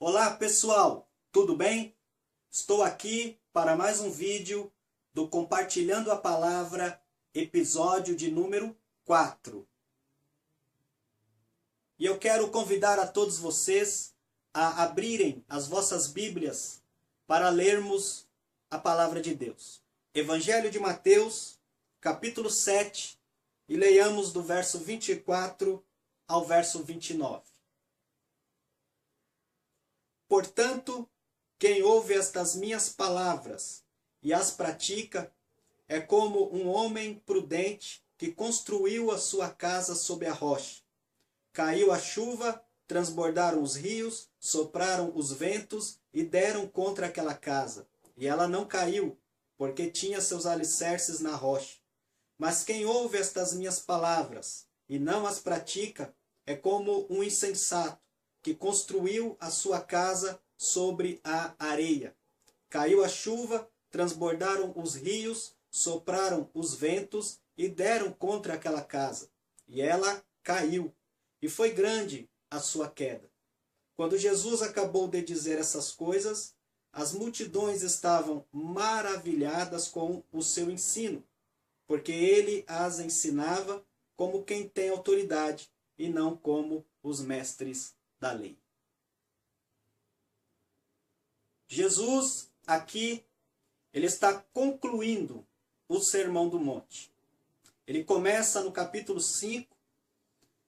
Olá pessoal, tudo bem? Estou aqui para mais um vídeo do Compartilhando a Palavra, episódio de número 4. E eu quero convidar a todos vocês a abrirem as vossas Bíblias para lermos a Palavra de Deus. Evangelho de Mateus, capítulo 7, e leiamos do verso 24 ao verso 29. Portanto, quem ouve estas minhas palavras e as pratica, é como um homem prudente que construiu a sua casa sob a rocha. Caiu a chuva, transbordaram os rios, sopraram os ventos e deram contra aquela casa. E ela não caiu, porque tinha seus alicerces na rocha. Mas quem ouve estas minhas palavras e não as pratica, é como um insensato que construiu a sua casa sobre a areia. Caiu a chuva, transbordaram os rios, sopraram os ventos e deram contra aquela casa. E ela caiu, e foi grande a sua queda. Quando Jesus acabou de dizer essas coisas, as multidões estavam maravilhadas com o seu ensino, porque ele as ensinava como quem tem autoridade e não como os mestres da lei. Jesus, aqui, ele está concluindo o Sermão do Monte. Ele começa no capítulo 5,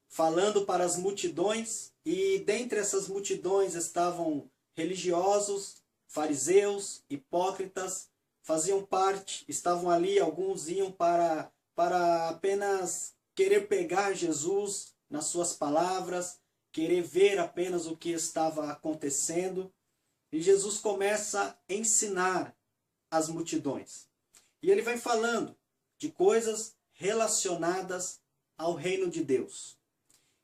falando para as multidões, e dentre essas multidões estavam religiosos, fariseus, hipócritas, faziam parte, estavam ali, alguns iam para apenas querer pegar Jesus nas suas palavras, querer ver apenas o que estava acontecendo. E Jesus começa a ensinar as multidões. E ele vai falando de coisas relacionadas ao reino de Deus.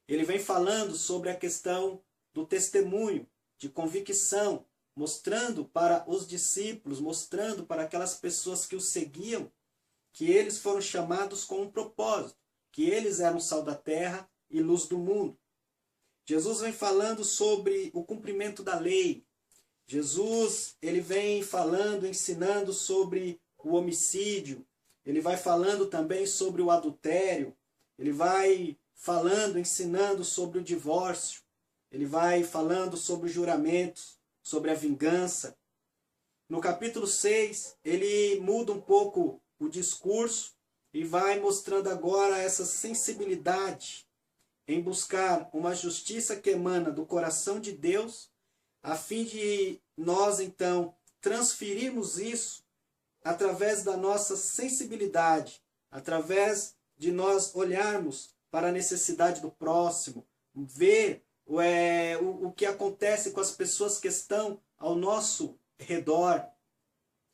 Ele vem falando sobre a questão do testemunho, de convicção, mostrando para os discípulos, mostrando para aquelas pessoas que o seguiam, que eles foram chamados com um propósito, que eles eram sal da terra e luz do mundo. Jesus vem falando sobre o cumprimento da lei. Jesus, ele vem falando, ensinando sobre o homicídio. Ele vai falando também sobre o adultério. Ele vai falando, ensinando sobre o divórcio. Ele vai falando sobre os juramentos, sobre a vingança. No capítulo 6, ele muda um pouco o discurso e vai mostrando agora essa sensibilidade em buscar uma justiça que emana do coração de Deus, a fim de nós, então, transferirmos isso através da nossa sensibilidade, através de nós olharmos para a necessidade do próximo, ver o que acontece com as pessoas que estão ao nosso redor.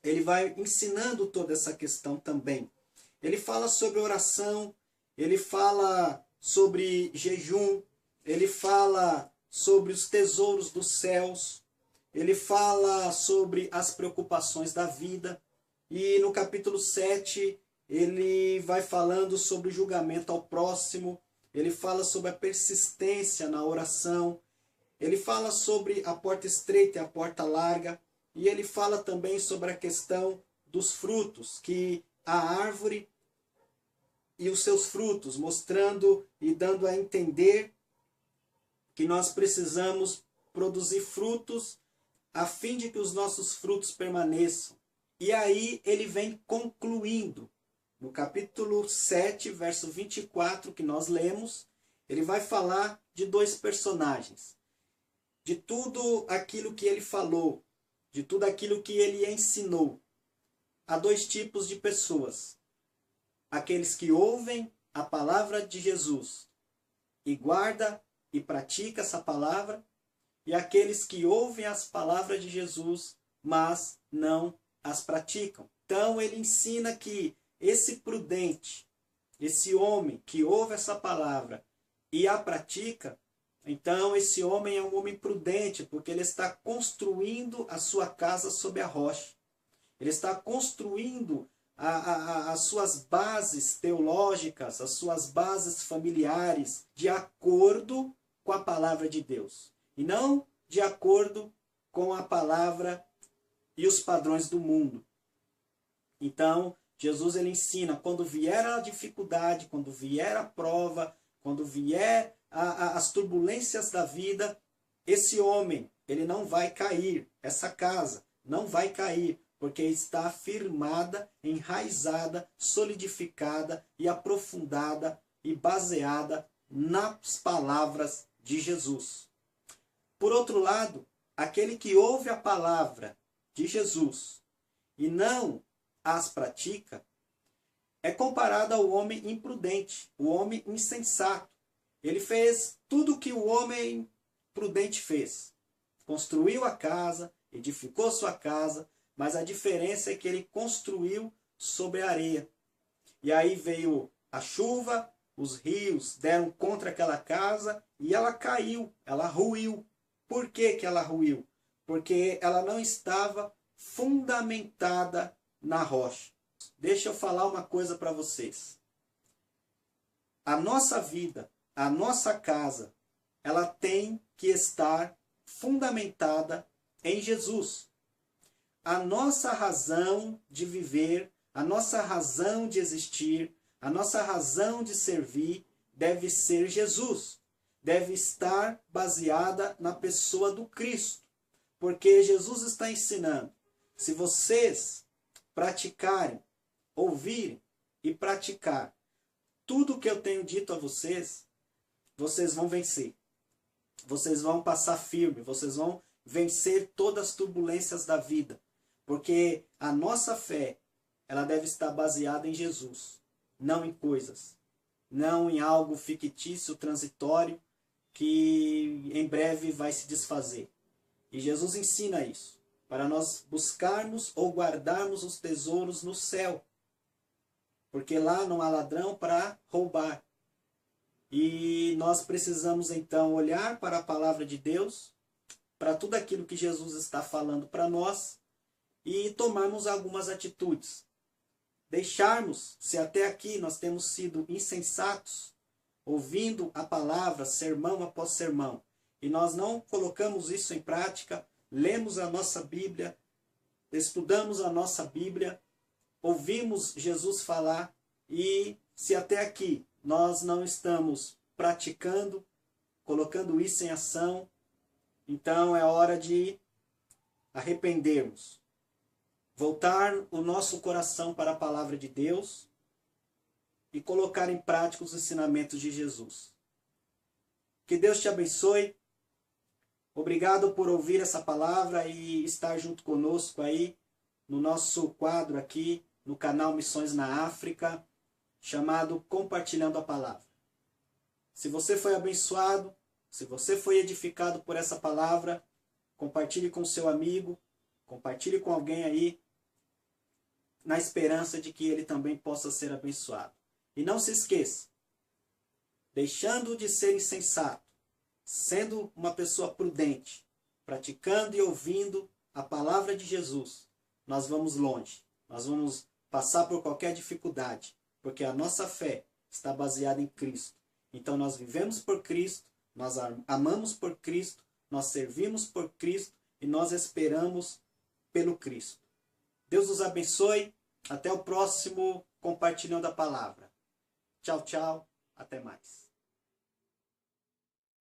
Ele vai ensinando toda essa questão também. Ele fala sobre oração, ele fala sobre jejum, ele fala sobre os tesouros dos céus, ele fala sobre as preocupações da vida, e no capítulo 7 ele vai falando sobre o julgamento ao próximo, ele fala sobre a persistência na oração, ele fala sobre a porta estreita e a porta larga, e ele fala também sobre a questão dos frutos, que a árvore e os seus frutos, mostrando e dando a entender que nós precisamos produzir frutos a fim de que os nossos frutos permaneçam. E aí ele vem concluindo, no capítulo 7, verso 24, que nós lemos, ele vai falar de dois personagens. De tudo aquilo que ele falou, de tudo aquilo que ele ensinou. Há dois tipos de pessoas. Aqueles que ouvem a palavra de Jesus e guarda e pratica essa palavra, e aqueles que ouvem as palavras de Jesus, mas não as praticam. Então ele ensina que esse prudente, esse homem que ouve essa palavra e a pratica, então esse homem é um homem prudente, porque ele está construindo a sua casa sob a rocha. Ele está construindo as suas bases teológicas, as suas bases familiares, de acordo com a palavra de Deus. E não de acordo com a palavra e os padrões do mundo. Então, Jesus ele ensina, quando vier a dificuldade, quando vier a prova, quando vier as turbulências da vida, esse homem, ele não vai cair, essa casa não vai cair, porque está firmada, enraizada, solidificada e aprofundada e baseada nas palavras de Jesus. Por outro lado, aquele que ouve a palavra de Jesus e não as pratica, é comparado ao homem imprudente, o homem insensato. Ele fez tudo o que o homem prudente fez. Construiu a casa, edificou sua casa, mas a diferença é que ele construiu sobre a areia. E aí veio a chuva, os rios deram contra aquela casa e ela caiu, ela ruiu. Por que que ela ruiu? Porque ela não estava fundamentada na rocha. Deixa eu falar uma coisa para vocês. A nossa vida, a nossa casa, ela tem que estar fundamentada em Jesus. A nossa razão de viver, a nossa razão de existir, a nossa razão de servir deve ser Jesus. Deve estar baseada na pessoa do Cristo. Porque Jesus está ensinando, se vocês praticarem, ouvirem e praticar tudo o que eu tenho dito a vocês, vocês vão vencer. Vocês vão passar firme, vocês vão vencer todas as turbulências da vida. Porque a nossa fé, ela deve estar baseada em Jesus, não em coisas, não em algo fictício, transitório, que em breve vai se desfazer. E Jesus ensina isso, para nós buscarmos ou guardarmos os tesouros no céu. Porque lá não há ladrão para roubar. E nós precisamos então olhar para a palavra de Deus, para tudo aquilo que Jesus está falando para nós, e tomarmos algumas atitudes. Deixarmos, se até aqui nós temos sido insensatos, ouvindo a palavra, sermão após sermão, e nós não colocamos isso em prática, lemos a nossa Bíblia, estudamos a nossa Bíblia, ouvimos Jesus falar, e se até aqui nós não estamos praticando, colocando isso em ação, então é hora de arrependermos. Voltar o nosso coração para a palavra de Deus e colocar em prática os ensinamentos de Jesus. Que Deus te abençoe. Obrigado por ouvir essa palavra e estar junto conosco aí no nosso quadro aqui no canal Missões na África, chamado Compartilhando a Palavra. Se você foi abençoado, se você foi edificado por essa palavra, compartilhe com seu amigo, compartilhe com alguém aí, na esperança de que ele também possa ser abençoado. E não se esqueça, deixando de ser insensato, sendo uma pessoa prudente, praticando e ouvindo a palavra de Jesus, nós vamos longe, nós vamos passar por qualquer dificuldade, porque a nossa fé está baseada em Cristo. Então nós vivemos por Cristo, nós amamos por Cristo, nós servimos por Cristo e nós esperamos pelo Cristo. Deus nos abençoe. Até o próximo Compartilhando a Palavra. Tchau, tchau. Até mais.